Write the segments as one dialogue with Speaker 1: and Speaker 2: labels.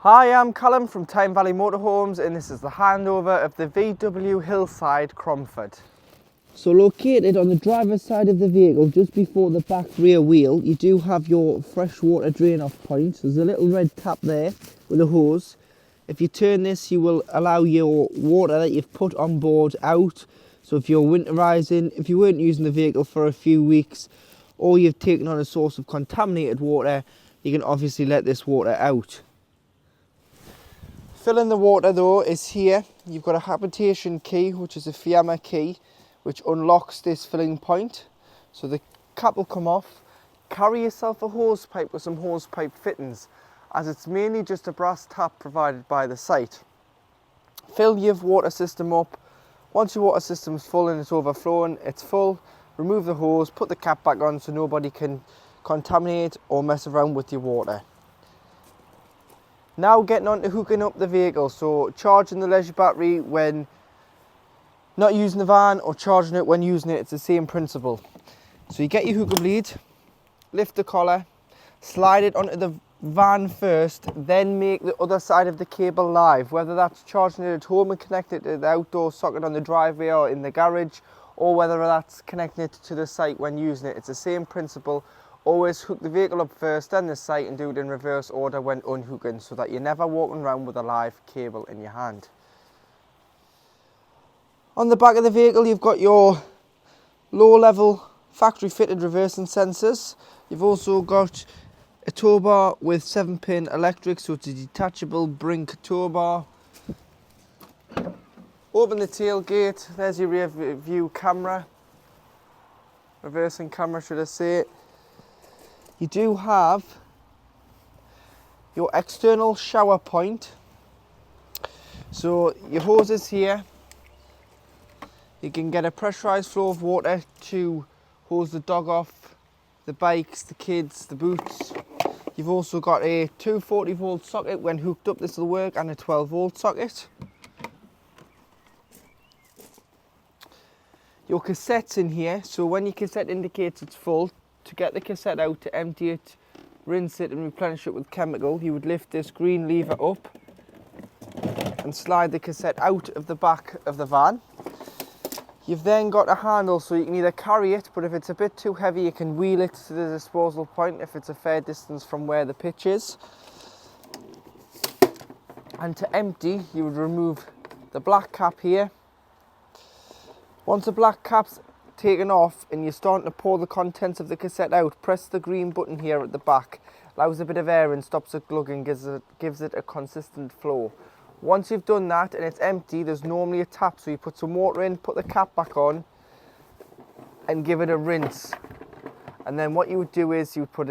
Speaker 1: Hi, I'm Callum from Tyne Valley Motorhomes, and this is the handover of the VW Hillside Cromford. So located on the driver's side of the vehicle, just before the back rear wheel, you do have your freshwater drain off point. There's a little red tap there with a hose. If you turn this, you will allow your water that you've put on board out. So if you're winterising, if you weren't using the vehicle for a few weeks, or you've taken on a source of contaminated water, you can obviously let this water out. Filling the water though is here. You've got a habitation key, which is a Fiamma key, which unlocks this filling point. So the cap will come off. Carry yourself a hose pipe with some hose pipe fittings, as it's mainly just a brass tap provided by the site. Fill your water system up. Once your water system's full and it's overflowing, it's full, remove the hose, put the cap back on so nobody can contaminate or mess around with your water. Now getting on to hooking up the vehicle, so charging the leisure battery when not using the van or charging it when using it, it's the same principle. So you get your hookup lead, lift the collar, slide it onto the van first, then make the other side of the cable live, whether that's charging it at home and connecting it to the outdoor socket on the driveway or in the garage, or whether that's connecting it to the site when using it. It's the same principle. Always hook the vehicle up first, then the site, and do it in reverse order when unhooking, so that you're never walking around with a live cable in your hand. On the back of the vehicle, you've got your low-level factory-fitted reversing sensors. You've also got a tow bar with 7-pin electric, so it's a detachable brink tow bar. Open the tailgate. There's your rear view camera, reversing camera, should I say. You do have your external shower point. So your hose is here. You can get a pressurised flow of water to hose the dog off, the bikes, the kids, the boots. You've also got a 240 volt socket when hooked up, this will work, and a 12 volt socket. Your cassette's in here, so when your cassette indicates it's full, to get the cassette out, to empty it, rinse it and replenish it with chemical, you would lift this green lever up and slide the cassette out of the back of the van. You've then got a handle, so you can either carry it, but if it's a bit too heavy you can wheel it to the disposal point if it's a fair distance from where the pitch is. And to empty, you would remove the black cap here. Once the black cap's taken off and you're starting to pour the contents of the cassette out, press the green button here at the back. Allows a bit of air and stops it glugging, gives it a consistent flow. Once you've done that and it's empty, there's normally a tap, so you put some water in, put the cap back on and give it a rinse. And then what you would do is you would put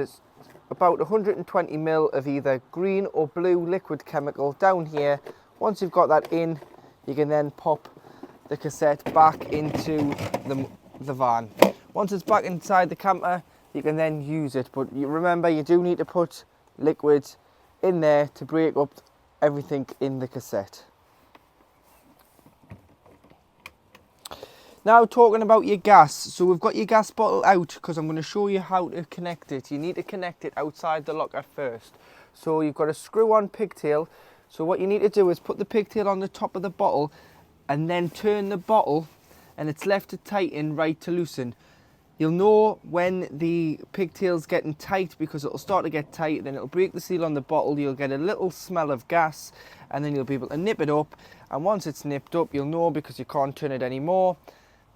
Speaker 1: about 120 ml of either green or blue liquid chemical down here. Once you've got that in, you can then pop the cassette back into the van. Once it's back inside the camper, you can then use it, but you remember you do need to put liquid in there to break up everything in the cassette. Now talking about your gas, so we've got your gas bottle out because I'm going to show you how to connect it. You need to connect it outside the locker first. So you've got a screw on pigtail, so what you need to do is put the pigtail on the top of the bottle and then turn the bottle, and it's left to tighten, right to loosen. You'll know when the pigtail's getting tight because it'll start to get tight, then it'll break the seal on the bottle, you'll get a little smell of gas, and then you'll be able to nip it up. And once it's nipped up, you'll know because you can't turn it anymore,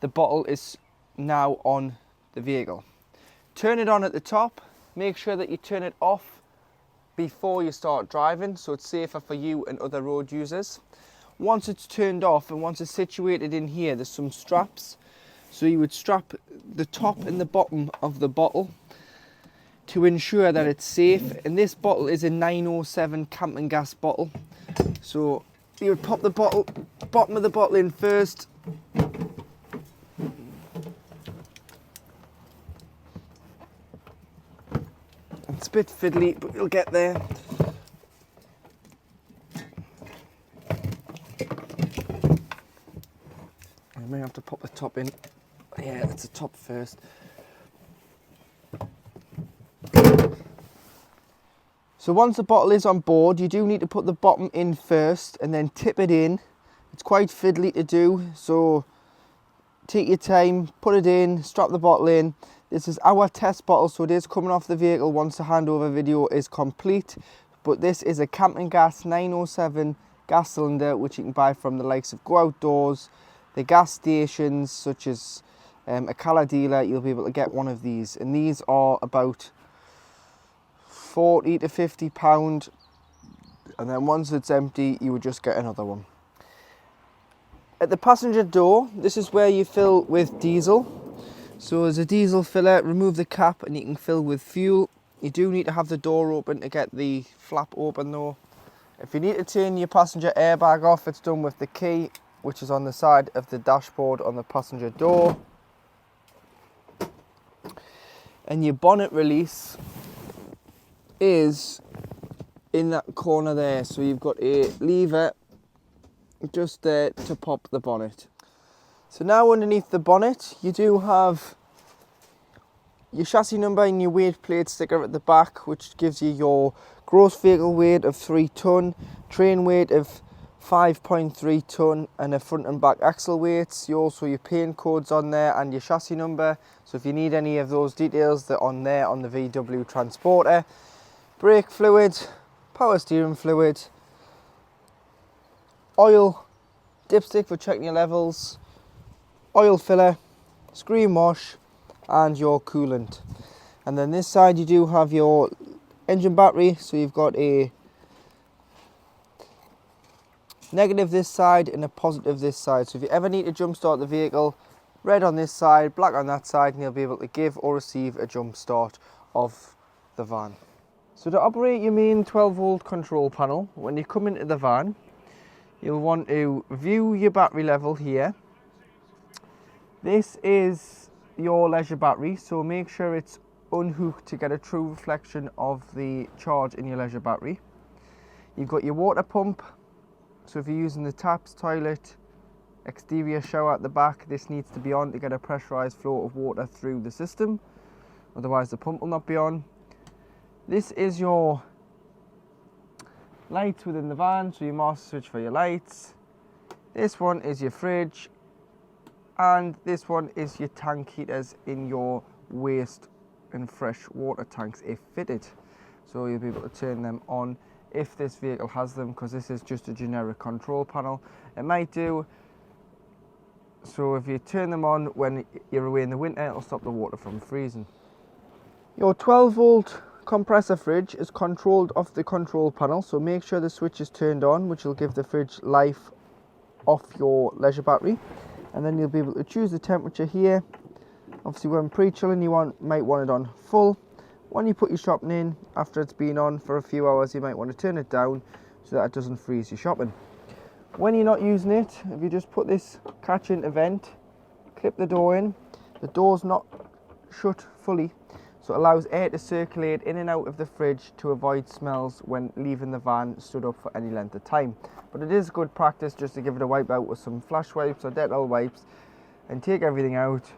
Speaker 1: the bottle is now on the vehicle. Turn it on at the top, make sure that you turn it off before you start driving, so it's safer for you and other road users. Once it's turned off and once it's situated in here, there's some straps. So you would strap the top and the bottom of the bottle to ensure that it's safe. And this bottle is a 907 camping gas bottle. So you would pop the bottom of the bottle in first. It's a bit fiddly, but you'll get there. I may have to pop the top in. Yeah, that's the top first. So once the bottle is on board, you do need to put the bottom in first and then tip it in. It's quite fiddly to do, so take your time, put it in, strap the bottle in. This is our test bottle, so it is coming off the vehicle once the handover video is complete. But this is a Camping Gas 907 gas cylinder, which you can buy from the likes of Go Outdoors, the gas stations such as a colour dealer. You'll be able to get one of these, and these are about 40 to 50 pound, and then once it's empty you would just get another one. At the passenger door, this is where you fill with diesel. So as a diesel filler, remove the cap and you can fill with fuel. You do need to have the door open to get the flap open though. If you need to turn your passenger airbag off, it's done with the key, which is on the side of the dashboard on the passenger door. And your bonnet release is in that corner there, so you've got a lever just there to pop the bonnet. So now underneath the bonnet you do have your chassis number and your weight plate sticker at the back, which gives you your gross vehicle weight of 3 tonne, train weight of 5.3 tonne, and a front and back axle weights. You also your paint codes on there and your chassis number, so if you need any of those details, they're on there on the VW Transporter. Brake fluid, power steering fluid, oil, dipstick for checking your levels, oil filler, screen wash, and your coolant. And then this side you do have your engine battery, so you've got a negative this side and a positive this side. So if you ever need to jump start the vehicle, red on this side, black on that side, and you'll be able to give or receive a jump start of the van. So to operate your main 12-volt control panel, when you come into the van, you'll want to view your battery level here. This is your leisure battery, so make sure it's unhooked to get a true reflection of the charge in your leisure battery. You've got your water pump, so if you're using the taps, toilet, exterior shower at the back, this needs to be on to get a pressurized flow of water through the system, otherwise the pump will not be on. This is your lights within the van, so your master switch for your lights. This one is your fridge, and this one is your tank heaters in your waste and fresh water tanks if fitted. So you'll be able to turn them on if this vehicle has them, because this is just a generic control panel. It might do, so if you turn them on when you're away in the winter, it'll stop the water from freezing. Your 12-volt compressor fridge is controlled off the control panel, so make sure the switch is turned on, which will give the fridge life off your leisure battery. And then you'll be able to choose the temperature here. Obviously when pre-chilling you might want it on full. When you put your shopping in, after it's been on for a few hours, you might want to turn it down so that it doesn't freeze your shopping. When you're not using it, if you just put this catch into vent, clip the door in, the door's not shut fully, so it allows air to circulate in and out of the fridge to avoid smells when leaving the van stood up for any length of time. But it is good practice just to give it a wipe out with some flash wipes or Dettol wipes and take everything out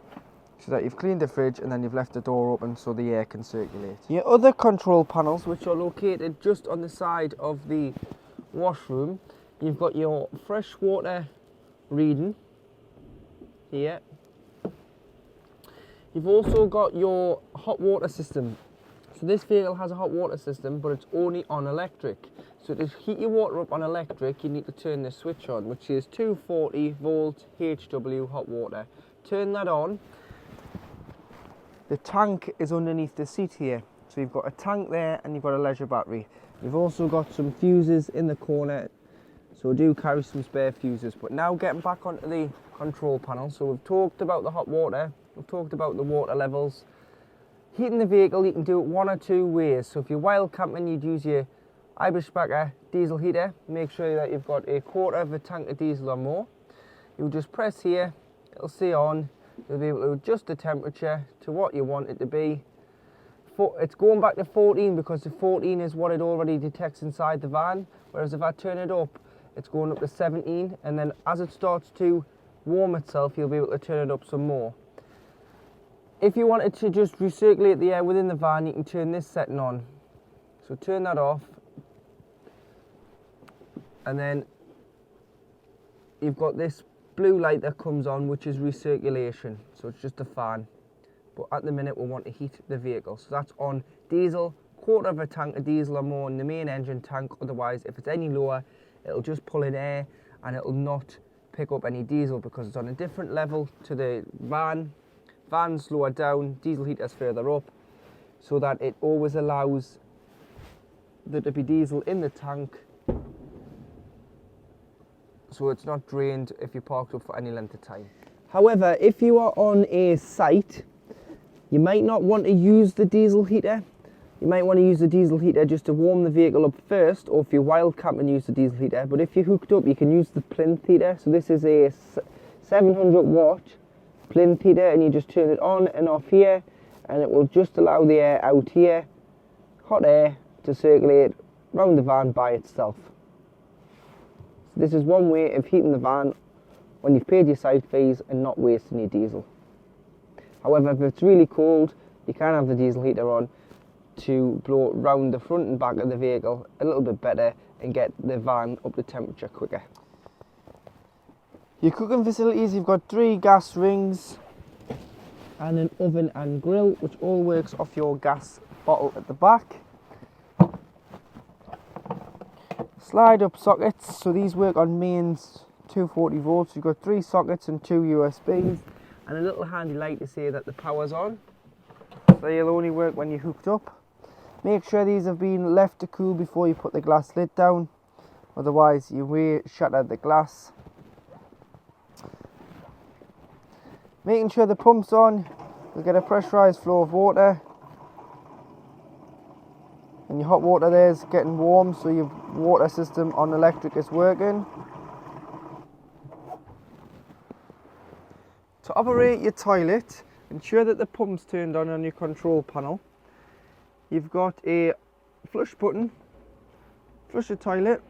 Speaker 1: so that you've cleaned the fridge and then you've left the door open so the air can circulate. Your other control panels, which are located just on the side of the washroom, you've got your fresh water reading here. You've also got your hot water system. So this vehicle has a hot water system, but it's only on electric. So to heat your water up on electric, you need to turn the switch on, which is 240 volt HW hot water. Turn that on. The tank is underneath the seat here. So you've got a tank there and you've got a leisure battery. You've also got some fuses in the corner, so do carry some spare fuses. But now getting back onto the control panel. So we've talked about the hot water. We've talked about the water levels. Heating the vehicle, you can do it one or two ways. So if you're wild camping, you'd use your Iberspacher diesel heater. Make sure that you've got 1/4 of a tank of diesel or more. You'll just press here, it'll stay on. You'll be able to adjust the temperature to what you want it to be. It's going back to 14 because the 14 is what it already detects inside the van. Whereas if I turn it up, it's going up to 17. And then as it starts to warm itself, you'll be able to turn it up some more. If you wanted to just recirculate the air within the van, you can turn this setting on. So turn that off, and then you've got this blue light that comes on, which is recirculation, so it's just a fan. But at the minute we want to heat the vehicle, so that's on diesel, quarter of a tank of diesel or more in the main engine tank. Otherwise, if it's any lower, it'll just pull in air and it'll not pick up any diesel because it's on a different level to the van. Van's lower down, diesel heater's further up, so that it always allows there to be diesel in the tank, so it's not drained if you parked up for any length of time. However, if you are on a site, you might not want to use the diesel heater. You might want to use the diesel heater just to warm the vehicle up first, or if you're wild camping, use the diesel heater. But if you're hooked up, you can use the plinth heater. So this is a 700 watt plinth heater, and you just turn it on and off here, and it will just allow the air out here, hot air, to circulate around the van by itself. So this is one way of heating the van when you've paid your site fees and not wasting your diesel. However, if it's really cold, you can have the diesel heater on to blow round the front and back of the vehicle a little bit better and get the van up to temperature quicker. Your cooking facilities, you've got 3 gas rings and an oven and grill, which all works off your gas bottle at the back. Slide up sockets, so these work on mains 240 volts. You've got 3 sockets and 2 USBs, and a little handy light to say that the power's on. So they'll only work when you're hooked up. Make sure these have been left to cool before you put the glass lid down, otherwise you will shatter the glass. Making sure the pump's on, you'll get a pressurised flow of water. And your hot water there is getting warm, so your water system on electric is working. To operate your toilet, ensure that the pump's turned on your control panel. You've got a flush button, flush the toilet,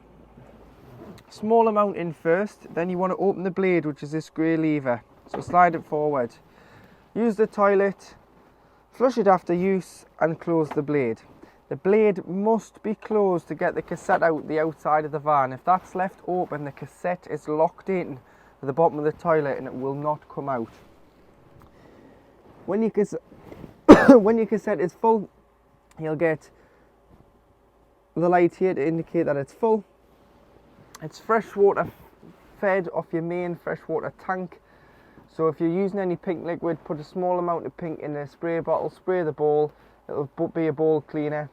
Speaker 1: small amount in first, then you want to open the blade, which is this grey lever, so slide it forward. Use the toilet, flush it after use, and close the blade. The blade must be closed to get the cassette out the outside of the van. If that's left open, the cassette is locked in to the bottom of the toilet and it will not come out. When your cassette is full, you'll get the light here to indicate that it's full. It's fresh water fed off your main freshwater tank. So if you're using any pink liquid, put a small amount of pink in a spray bottle, spray the bowl. It'll be a bowl cleaner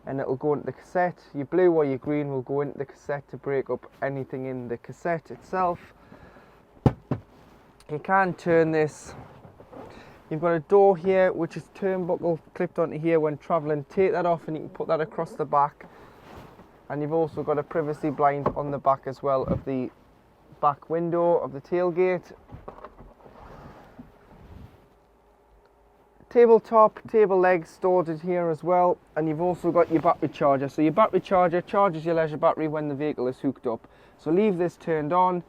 Speaker 1: and it'll go into the cassette. Your blue or your green will go into the cassette to break up anything in the cassette itself. You can turn this. You've got a door here which is turnbuckle clipped onto here when travelling. Take that off and you can put that across the back. And you've also got a privacy blind on the back as well of the back window of the tailgate. Tabletop, table legs stored in here as well, and you've also got your battery charger. So your battery charger charges your leisure battery when the vehicle is hooked up. So leave this turned on.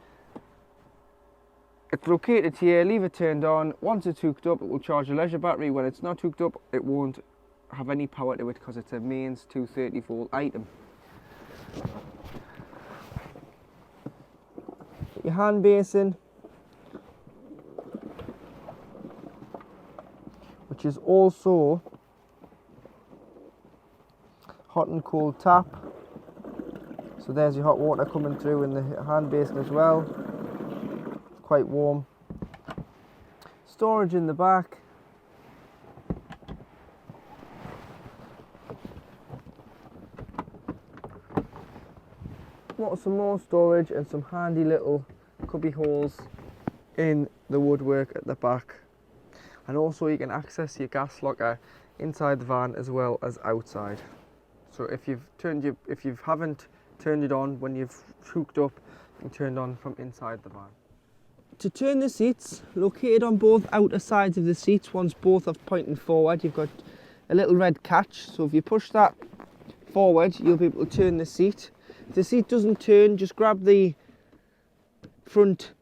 Speaker 1: It's located here, leave it turned on. Once it's hooked up, it will charge your leisure battery. When it's not hooked up, it won't have any power to it because it's a mains 230 volt item. Your hand basin, which is also hot and cold tap. So there's your hot water coming through in the hand basin as well. It's quite warm. Storage in the back. Some more storage and some handy little cubby holes in the woodwork at the back. And also you can access your gas locker inside the van as well as outside. So if you haven't turned it on when you've hooked up, you can turn it on from inside the van. To turn the seats, located on both outer sides of the seats, once both are pointing forward, you've got a little red catch. So if you push that forward, you'll be able to turn the seat. If the seat doesn't turn, just grab the front,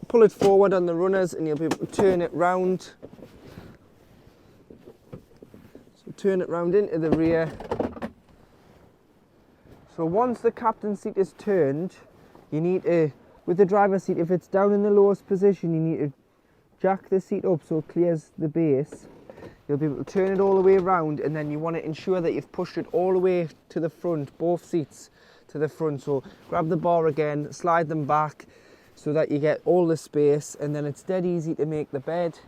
Speaker 1: pull it forward on the runners and you'll be able to turn it round. So turn it round into the rear. So once the captain seat is turned, you need to, with the driver's seat, if it's down in the lowest position, you need to jack the seat up so it clears the base. You'll be able to turn it all the way around, and then you want to ensure that you've pushed it all the way to the front, both seats to the front. So grab the bar again, slide them back so that you get all the space, and then it's dead easy to make the bed.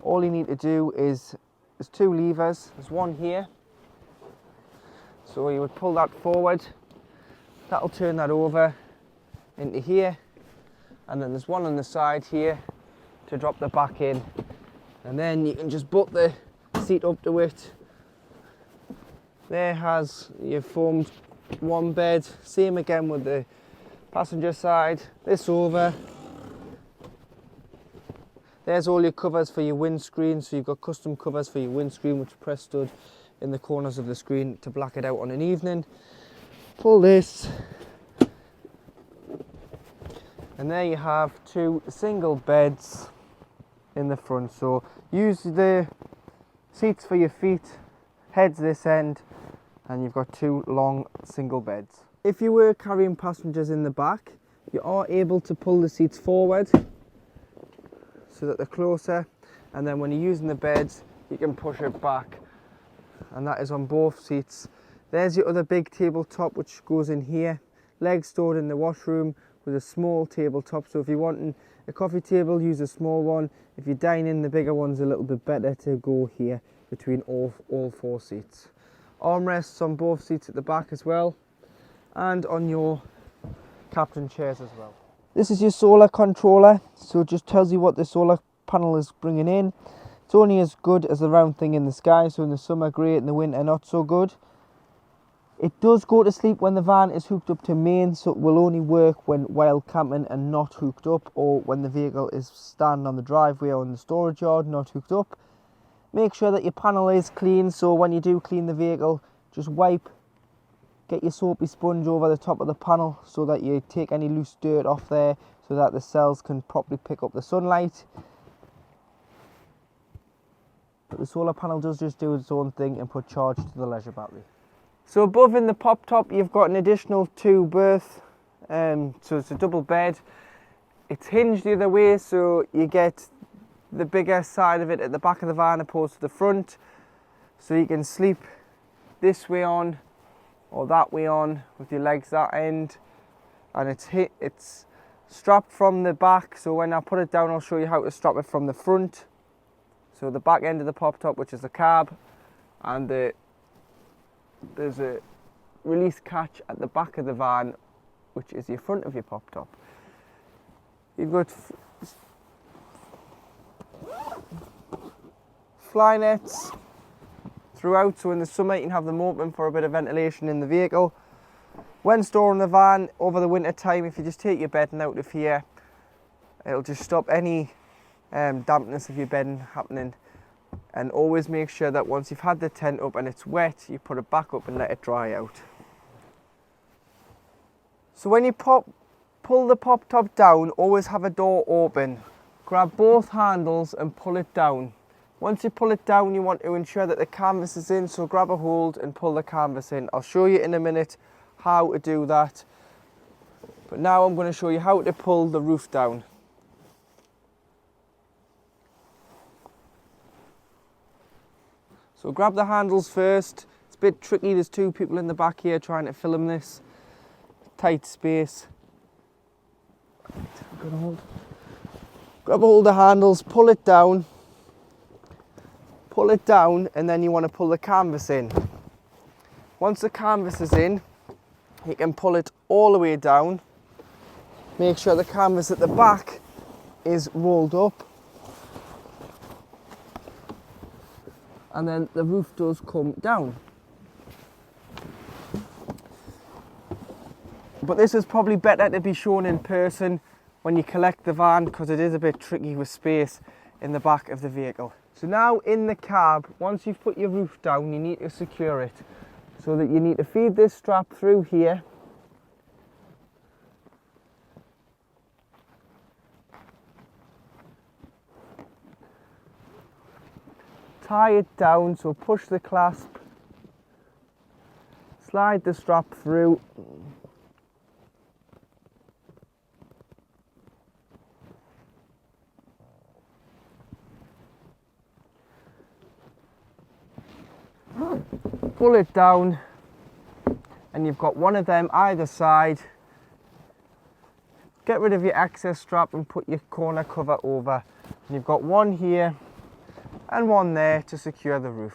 Speaker 1: All you need to do is, there's two levers, there's one here. So you would pull that forward, that'll turn that over into here, and then there's one on the side here to drop the back in, and then you can just butt the seat up to it. You've formed one bed. Same again with the passenger side. This over. There's all your covers for your windscreen, so you've got custom covers for your windscreen which press stud in the corners of the screen to black it out on an evening. Pull this, and there you have two single beds in the front. So use the seats for your feet, heads this end, and you've got two long single beds. If you were carrying passengers in the back, you are able to pull the seats forward so that they're closer, and then when you're using the beds you can push it back, and that is on both seats. There's your other big tabletop which goes in here, legs stored in the washroom with a small tabletop. So if you're wanting a coffee table, use a small one. If you're dining, the bigger one's a little bit better to go here between all four seats. Armrests on both seats at the back as well, and on your captain chairs as well. This is your solar controller, so it just tells you what the solar panel is bringing in. It's only as good as the round thing in the sky, so in the summer great, in the winter not so good. It does go to sleep when the van is hooked up to main, so it will only work while camping and not hooked up, or when the vehicle is standing on the driveway or in the storage yard not hooked up. Make sure that your panel is clean, so when you do clean the vehicle, just get your soapy sponge over the top of the panel so that you take any loose dirt off there so that the cells can properly pick up the sunlight. But the solar panel does just do its own thing and put charge to the leisure battery. So above in the pop top you've got an additional 2 berth, so it's a double bed. It's hinged the other way, so you get the bigger side of it at the back of the van opposed to the front, so you can sleep this way on or that way on with your legs that end, and it's strapped from the back. So when I put it down I'll show you how to strap it from the front. So the back end of the pop top, which is the cab, and there's a release catch at the back of the van which is your front of your pop top. You've got fly nets throughout, so in the summer you can have them open for a bit of ventilation in the vehicle. When storing the van over the winter time, if you just take your bedding out of here, it'll just stop any dampness of your bedding happening. And always make sure that once you've had the tent up and it's wet, you put it back up and let it dry out. So when you pull the pop top down, always have a door open. Grab both handles and pull it down. Once you pull it down, you want to ensure that the canvas is in, so grab a hold and pull the canvas in. I'll show you in a minute how to do that, but now I'm going to show you how to pull the roof down. So grab the handles first. It's a bit tricky, there's 2 people in the back here trying to film this. Tight space. Grab a hold of the handles, pull it down, and then you want to pull the canvas in. Once the canvas is in, you can pull it all the way down. Make sure the canvas at the back is rolled up, and then the roof does come down. But this is probably better to be shown in person when you collect the van, because it is a bit tricky with space in the back of the vehicle. So now in the cab, once you've put your roof down, you need to secure it, so that you need to feed this strap through here, tie it down, so push the clasp, slide the strap through, pull it down, and you've got one of them either side. Get rid of your access strap and put your corner cover over. And you've got one here and one there to secure the roof.